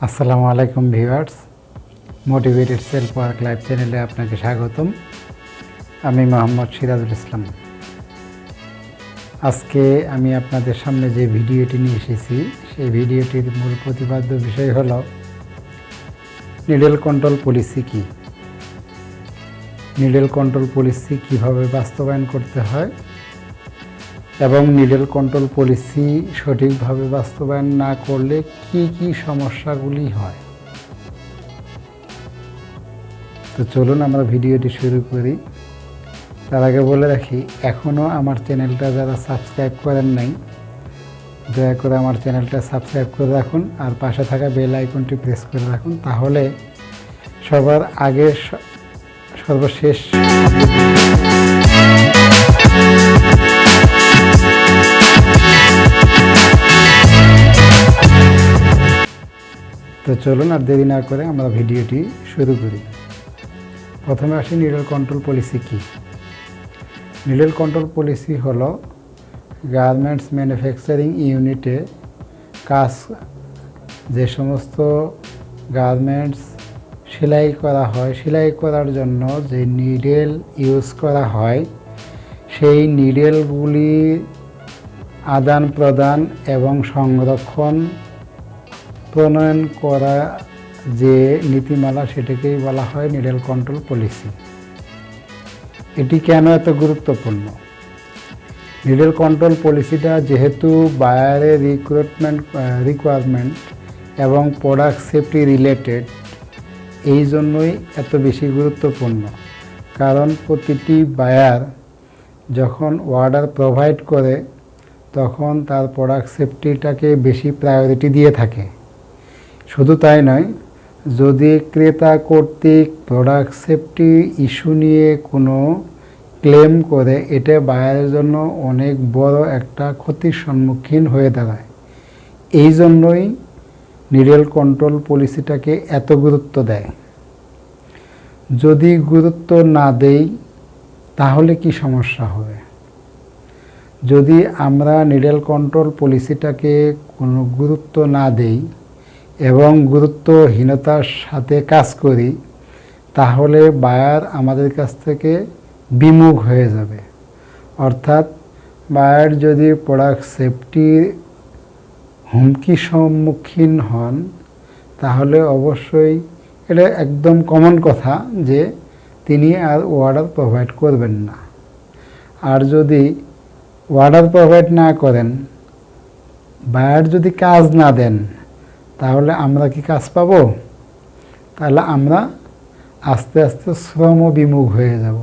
আসসালামু আলাইকুম viewers, motivated self work live চ্যানেলে আপনাকে স্বাগতম। আমি মোহাম্মদ সিরাজুল ইসলাম। আজকে আমি আপনাদের সামনে যে ভিডিওটি নিয়ে এসেছি, সেই ভিডিওটির মূল প্রতিপাদ্য বিষয় হল নিডল কন্ট্রোল পলিসি কী, নিডল কন্ট্রোল পলিসি কীভাবে বাস্তবায়ন করতে হয় এবং নিডল কন্ট্রোল পলিসি সঠিকভাবে বাস্তবায়ন না করলে কি কি সমস্যাগুলি হয়। তো চলুন আমরা ভিডিওটি শুরু করি। তার আগে বলে রাখি, এখনও আমার চ্যানেলটা যারা সাবস্ক্রাইব করেন নাই, দয়া করে আমার চ্যানেলটা সাবস্ক্রাইব করে রাখুন আর পাশে থাকা বেল আইকনটি প্রেস করে রাখুন, তাহলে সবার আগে সর্বশেষ তো চলুন আর দেরি না করে আমরা ভিডিওটি শুরু করি। প্রথমে আসি নিডল কন্ট্রোল পলিসি কী। নিডল কন্ট্রোল পলিসি হলো গার্মেন্টস ম্যানুফ্যাকচারিং ইউনিটে কাজ, যে সমস্ত গার্মেন্টস সেলাই করা হয়, সেলাই করার জন্য যে নিডেল ইউজ করা হয়, সেই নিডেলগুলি আদান প্রদান এবং সংরক্ষণ প্রণয়ন করা যে নীতিমালা, সেটাকেই বলা হয় নিডল কন্ট্রোল পলিসি। এটি কেন এত গুরুত্বপূর্ণ? নিডল কন্ট্রোল পলিসিটা যেহেতু বায়ারের রিকোয়ারমেন্ট এবং প্রোডাক্ট সেফটি রিলেটেড, এই জন্যই এত বেশি গুরুত্বপূর্ণ। কারণ প্রতিটি বায়ার যখন অর্ডার প্রোভাইড করে, তখন তার প্রোডাক্ট সেফটিটাকে বেশি প্রায়োরিটি দিয়ে থাকে। শুধু তাই নয়, যদি ক্রেতা কর্তৃক প্রোডাক্ট সেফটি ইস্যু নিয়ে কোনো ক্লেম করে, এটা বায়ারের জন্য অনেক বড় একটা ক্ষতির সম্মুখীন হয়ে দাঁড়ায়। এই জন্যই নিডল কন্ট্রোল পলিসিটাকে এত গুরুত্ব দেয়। যদি গুরুত্ব না দেই তাহলে কি সমস্যা হবে? যদি আমরা নিডল কন্ট্রোল পলিসিটাকে কোনো গুরুত্ব না দেই এবং গুরুত্বহীনতার সাথে কাজ করি, তাহলে বায়ার আমাদের কাছ থেকে বিমুখ হয়ে যাবে। অর্থাৎ বায়ার যদি প্রোডাক্ট সেফটির হুমকির সম্মুখীন হন, তাহলে অবশ্যই এটা একদম কমন কথা যে তিনি আর অর্ডার প্রোভাইড করবেন না। আর যদি অর্ডার প্রোভাইড না করেন, বায়ার যদি কাজ না দেন, তাহলে আমরা কি কাজ পাব? তাহলে আমরা আস্তে আস্তে শ্রম বিমুখ হয়ে যাব।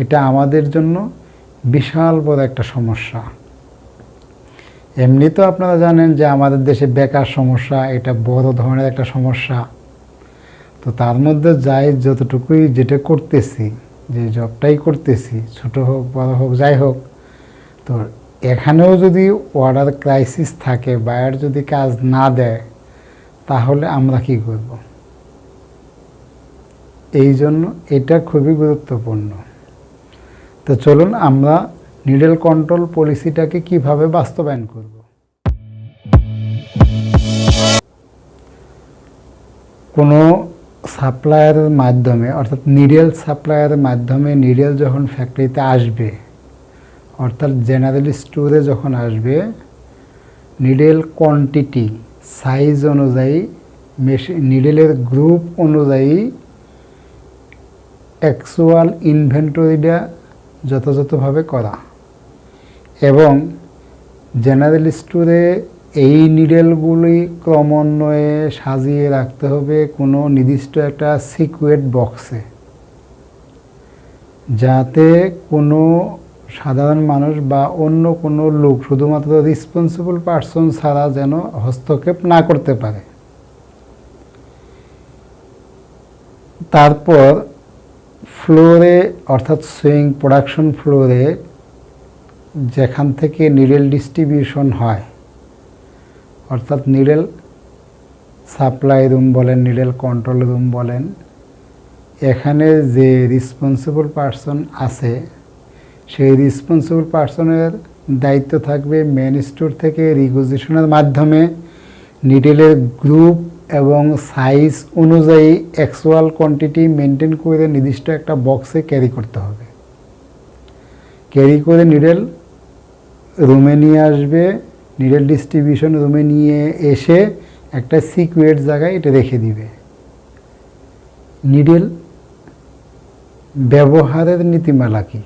এটা আমাদের জন্য বিশাল বড় একটা সমস্যা। এমনি তো আপনারা জানেন যে আমাদের দেশে বেকার সমস্যা, এটা বড় ধরনের একটা সমস্যা। তো তার মধ্যে যাই যতটুকুই যেটা করতেছি, যে জবটাই করতেছি, ছোট হোক বড় হোক যাই হোক, তো এখানেও যদি অর্ডার ক্রাইসিস থাকে, বায়ার যদি কাজ না দেয়, তাহলে আমরা কি করব? এই জন্য এটা খুবই গুরুত্বপূর্ণ। তো চলুন আমরা নিডল কন্ট্রোল পলিসিটাকে কিভাবে বাস্তবায়ন করব। কোনো সাপ্লায়ারের মাধ্যমে, অর্থাৎ নিডল সাপ্লায়ারের মাধ্যমে নিডল যখন ফ্যাক্টরিতে আসবে, অর্থাৎ জেনারেল স্টোরে যখন আসবে, নিডল কোয়ান্টিটি সাইজ অনুযায়ী, নিডলের গ্রুপ অনুযায়ী অ্যাকচুয়াল ইনভেন্টরিটা যথাযথভাবে করা, এবং জেনারেল স্টোরে এই নিডলগুলি ক্রমান্বয়ে সাজিয়ে রাখতে হবে কোনো নির্দিষ্ট একটা সিক্রেট বক্সে, যাতে কোনো সাধারণ মানুষ বা অন্য কোনো লোক শুধুমাত্র রেসপন্সিবল পারসন ছাড়া যেন হস্তক্ষেপ না করতে পারে। তারপর ফ্লোরে, অর্থাৎ সুইং প্রোডাকশন ফ্লোরে, যেখান থেকে নিডল ডিস্ট্রিবিউশন হয়, অর্থাৎ নিডল সাপ্লাই রুম বলেন, নিডল কন্ট্রোল রুম বলেন, এখানে যে রেসপন্সিবল পারসন আছে, সেই রেসপন্সিবল পারসনের দায়িত্ব থাকবে মেন স্টোর থেকে রিকুইজিশনের মাধ্যমে নিডলের গ্রুপ এবং সাইজ অনুযায়ী অ্যাকচুয়াল কোয়ান্টিটি মেনটেন করে নির্দিষ্ট একটা বক্সে ক্যারি করতে হবে। ক্যারি করে নিডেল রুমে নিয়ে আসবে, নিডেল ডিস্ট্রিবিউশন রুমে নিয়ে এসে একটা সিক্রেট জায়গায় এটা রেখে দিবে। নিডেল ব্যবহারের নীতিমালা কি?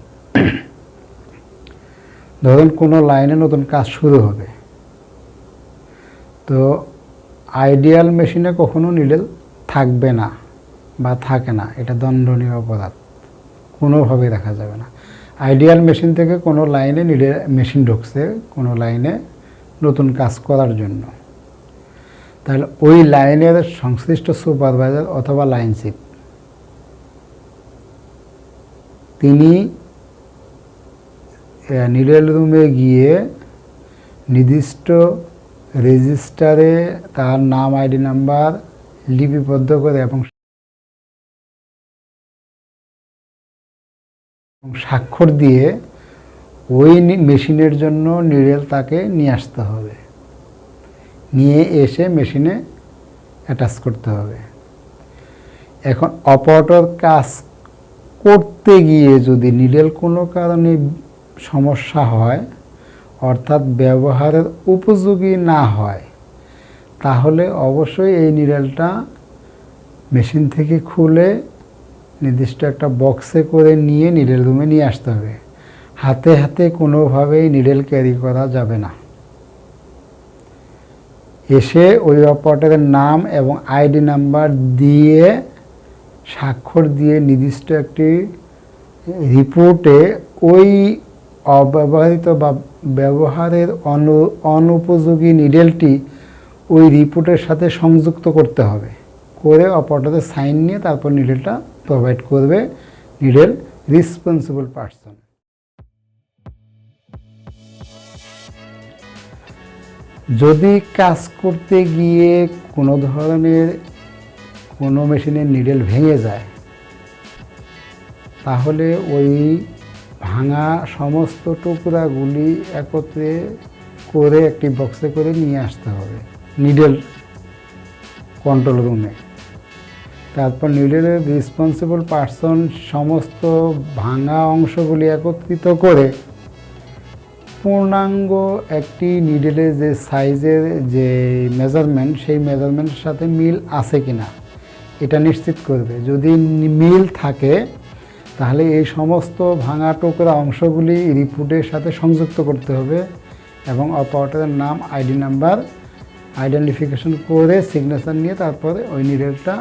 ধরুন কোনো লাইনে নতুন কাজ শুরু হবে, তো আইডিয়াল মেশিনে কখনো নিডেল থাকবে না বা থাকে না, এটা দণ্ডনীয় অপরাধ, কোনোভাবেই রাখা যাবে না। আইডিয়াল মেশিন থেকে কোনো লাইনে মেশিন ঢুকছে কোনো লাইনে নতুন কাজ করার জন্য, তাহলে ওই লাইনের সংশ্লিষ্ট সুপারভাইজার অথবা লাইন চিফ তিনি নিডেল রুমে গিয়ে নির্দিষ্ট রেজিস্টারে তার নাম আইডি নাম্বার লিপিবদ্ধ করে এবং স্বাক্ষর দিয়ে ওই মেশিনের জন্য নিডেল তাকে নিয়ে আসতে হবে, নিয়ে এসে মেশিনে অ্যাটাচ করতে হবে। এখন অপারেটর কাজ করতে গিয়ে যদি নিডেল কোনো কারণে সমস্যা হয়, অর্থাৎ ব্যবহারের উপযোগী না হয়, তাহলে অবশ্যই এই নিডেলটা মেশিন থেকে খুলে নির্দিষ্ট একটা বক্সে করে নিয়ে নিডেল রুমে নিয়ে আসতে হবে। হাতে হাতে কোনোভাবেই নিডেল ক্যারি করা যাবে না। এসে ওই অপারেটরের নাম এবং আইডি নাম্বার দিয়ে স্বাক্ষর দিয়ে নির্দিষ্ট একটি রিপোর্টে ওই অব্যবহৃত বা ব্যবহারের অনুপযোগী নিডেলটি ওই রিপোর্টের সাথে সংযুক্ত করতে হবে, করে অপারেটরের সাইন নিয়ে তারপর নিডেলটা প্রোভাইড করবে নিডেল রেসপন্সিবল পারসন। যদি কাজ করতে গিয়ে কোনো ধরনের কোনো মেশিনের নিডেল ভেঙে যায়, তাহলে ওই ভাঙা সমস্ত টুকরাগুলি একত্রে করে একটি বক্সে করে নিয়ে আসতে হবে নিডেল কন্ট্রোল রুমে। তারপর নিডেলের রেসপন্সিবল পারসন সমস্ত ভাঙা অংশগুলি একত্রিত করে পূর্ণাঙ্গ একটি নিডেলের যে সাইজের যে মেজারমেন্ট, সেই মেজারমেন্টের সাথে মিল আছে কিনা এটা নিশ্চিত করবে। যদি মিল থাকে তাহলে এই সমস্ত ভাঙা টুকরা অংশগুলি রিপোর্টের সাথে সংযুক্ত করতে হবে এবং অপারেটরের নাম আইডি নাম্বার আইডেন্টিফিকেশন করে সিগনেচার নিয়ে তারপরে ওই নিডেলটা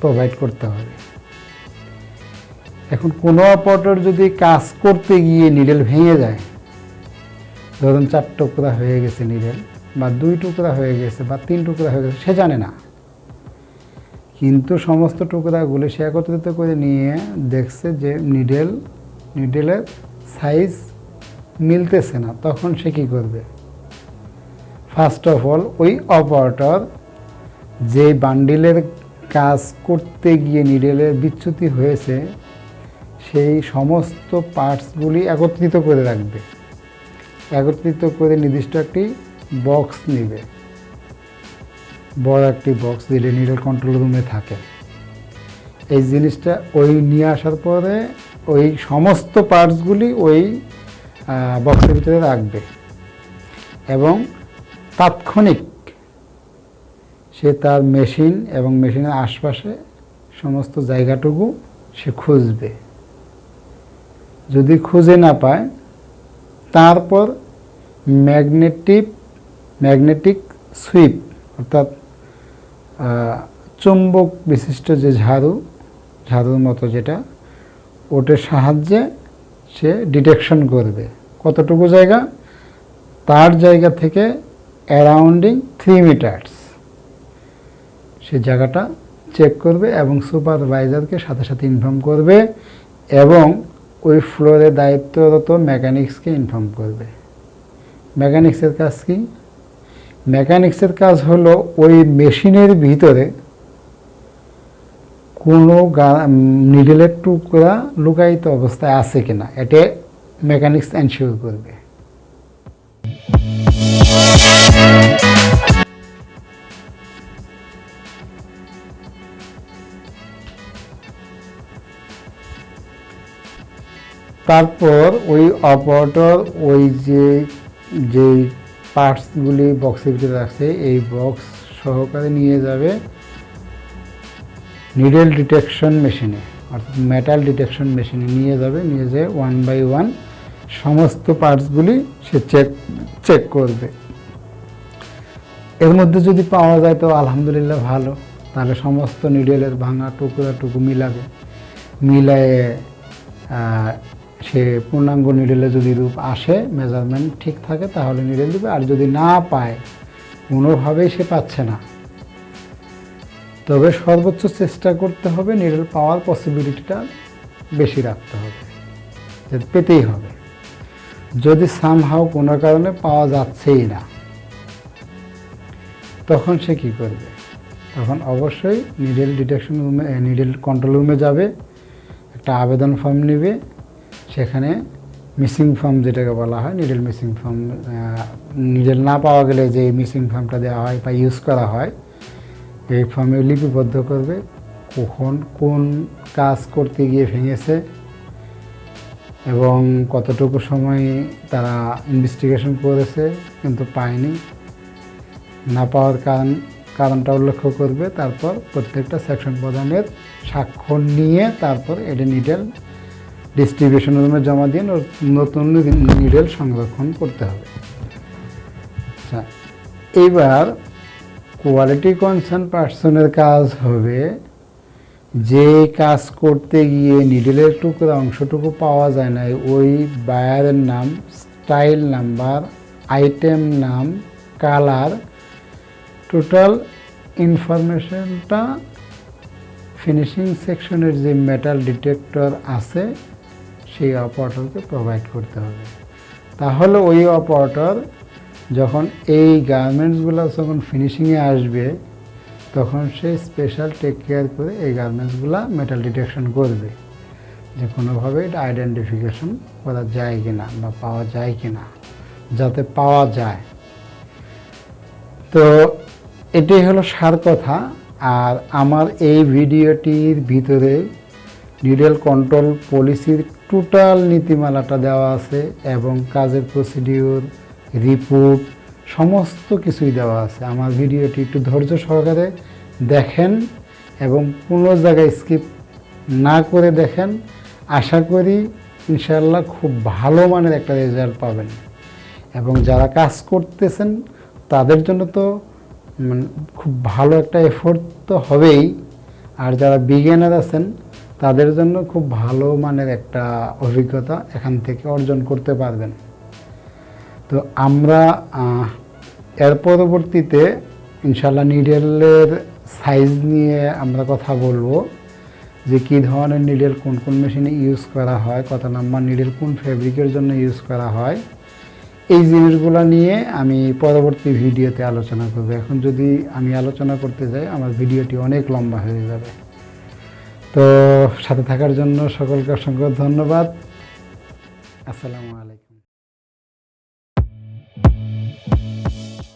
প্রোভাইড করতে হবে। এখন কোনো অপারেটর যদি কাজ করতে গিয়ে নিডেল ভেঙে যায়, ধরুন 4 টুকরা হয়ে গেছে নিডেল, বা 2 টুকরা হয়ে গেছে বা 3 টুকরা হয়ে গেছে, সে জানে না, কিন্তু সমস্ত টুকরাগুলি সে একত্রিত করে নিয়ে দেখছে যে নিডেলের সাইজ মিলতেছে না, তখন সে কী করবে? ফার্স্ট অফ অল ওই অপারেটর যে বান্ডিলের কাজ করতে গিয়ে নিডেলের বিচ্যুতি হয়েছে সেই সমস্ত পার্টসগুলি একত্রিত করে রাখবে, একত্রিত করে নির্দিষ্ট একটি বক্স নেবে, বড় একটি বক্স যেটা নিডেল কন্ট্রোল রুমে থাকে। এই জিনিসটা ওই নিয়ে আসার পরে ওই সমস্ত পার্টসগুলি ওই বক্সের ভিতরে রাখবে এবং তাৎক্ষণিক সে তার মেশিন এবং মেশিনের আশপাশে সমস্ত জায়গাটুকু সে খুঁজবে। যদি খুঁজে না পায়, তারপর ম্যাগনেটিক সুইপ অর্থাৎ চুম্বক বিশিষ্ট যে ঝাড়ুর মতো যেটা, ওটার সাহায্যে সে ডিটেকশন করবে কতটুকু জায়গা, তার জায়গা থেকে অ্যারাউন্ডিং 3 মিটার্স সে জায়গাটা চেক করবে এবং সুপারভাইজারকে সাথে সাথে ইনফর্ম করবে এবং ওই ফ্লোরে দায়িত্বরত মেকানিক্সকে ইনফর্ম করবে। মেকানিক্সের কাজ কি? মেকানিক্সের কাজ হলো ওই মেশিনের ভিতরে কোনো নিডেলের টুকরা লুকায়িত অবস্থায় আছে কিনা এটা মেকানিক্স এনশিওর করবে। তারপর ওই অপারেটর ওই যে পার্টসগুলি বক্সের ভিতরে রাখছে এই বক্স সহকারে নিয়ে যাবে নিডেল ডিটেকশন মেশিনে, অর্থাৎ মেটাল ডিটেকশন মেশিনে নিয়ে যাবে, নিয়ে যেয়ে 1 বাই 1 সমস্ত পার্টসগুলি সে চেক করবে। এর মধ্যে যদি পাওয়া যায় তো আলহামদুলিল্লাহ ভালো, তাহলে সমস্ত নিডেলের ভাঙা টুকরোটুকু মিলাবে, মিলায়ে সে পূর্ণাঙ্গ নিডেলে যদি রূপ আসে, মেজারমেন্ট ঠিক থাকে তাহলে নিডেল দেবে। আর যদি না পায়, কোনোভাবেই সে পাচ্ছে না, তবে সর্বোচ্চ চেষ্টা করতে হবে নিডেল পাওয়ার পসিবিলিটিটা বেশি রাখতে হবে, পেতেই হবে। যদি সামহাও কোনো কারণে পাওয়া যাচ্ছেই না, তখন সে কী করবে? তখন অবশ্যই নিডেল ডিটেকশন রুমে, নিডেল কন্ট্রোল রুমে যাবে, একটা আবেদন ফর্ম নেবে, সেখানে মিসিং ফর্ম যেটাকে বলা হয়, নিডেল মিসিং ফর্ম, নিডেল না পাওয়া গেলে যে মিসিং ফর্মটা দেওয়া হয় বা ইউজ করা হয়, এই ফর্মে লিপিবদ্ধ করবে কখন কোন কাজ করতে গিয়ে ভেঙেছে এবং কতটুকু সময় তারা ইনভেস্টিগেশন করেছে কিন্তু পায়নি, না পাওয়ার কারণটা উল্লেখ করবে। তারপর প্রত্যেকটা সেকশন প্রধানের স্বাক্ষর নিয়ে তারপর এটা নিডেল ডিস্ট্রিবিউশন রুমে জমা দিয়ে নতুন নিডেল সংরক্ষণ করতে হবে। আচ্ছা, এবার কোয়ালিটি কনসার্ন পার্সনের কাজ হবে যে কাজ করতে গিয়ে নিডেলের টুকরা অংশটুকু পাওয়া যায় না, ওই বায়ারের নাম, স্টাইল নাম্বার, আইটেম নাম, কালার, টোটাল ইনফরমেশনটা ফিনিশিং সেকশনের যে মেটাল ডিটেক্টর আছে সেই অপারেটরকে প্রোভাইড করতে হবে। তাহলে ওই অপারেটর যখন এই গার্মেন্টসগুলো যখন ফিনিশিংয়ে আসবে, তখন সে স্পেশাল টেক কেয়ার করে এই গার্মেন্টসগুলো মেটাল ডিটেকশন করবে, যে কোনোভাবে এটা আইডেন্টিফিকেশন করা যায় কিনা বা পাওয়া যায় কিনা, যাতে পাওয়া যায়। তো এটাই হলো সার কথা। আর আমার এই ভিডিওটির ভিতরে নিডেল কন্ট্রোল পলিসির টোটাল নীতিমালাটা দেওয়া আছে এবং কাজের প্রসিডিউর, রিপোর্ট, সমস্ত কিছুই দেওয়া আছে। আমার ভিডিওটি একটু ধৈর্য সহকারে দেখেন এবং কোনো জায়গায় স্কিপ না করে দেখেন। আশা করি ইনশাআল্লাহ খুব ভালো মানের একটা রেজাল্ট পাবেন। এবং যারা কাজ করতেছেন তাদের জন্য তো খুব ভালো একটা এফোর্ট তো হবেই, আর যারা বিগিনার আছেন তাদের জন্য খুব ভালো মানের একটা অভিজ্ঞতা এখান থেকে অর্জন করতে পারবেন। তো আমরা এর পরবর্তীতে ইনশাআল্লাহ নিডেলের সাইজ নিয়ে আমরা কথা বলবো, যে কী ধরনের নিডেল কোন কোন মেশিনে ইউজ করা হয়, কত নাম্বার নিডেল কোন ফেব্রিকের জন্য ইউজ করা হয়, এই জিনিসগুলো নিয়ে আমি পরবর্তী ভিডিওতে আলোচনা করব। এখন যদি আমি আলোচনা করতে যাই আমার ভিডিওটি অনেক লম্বা হয়ে যাবে। তো সাথে থাকার জন্য সকলকে অসংখ্য ধন্যবাদ। আসসালামু আলাইকুম।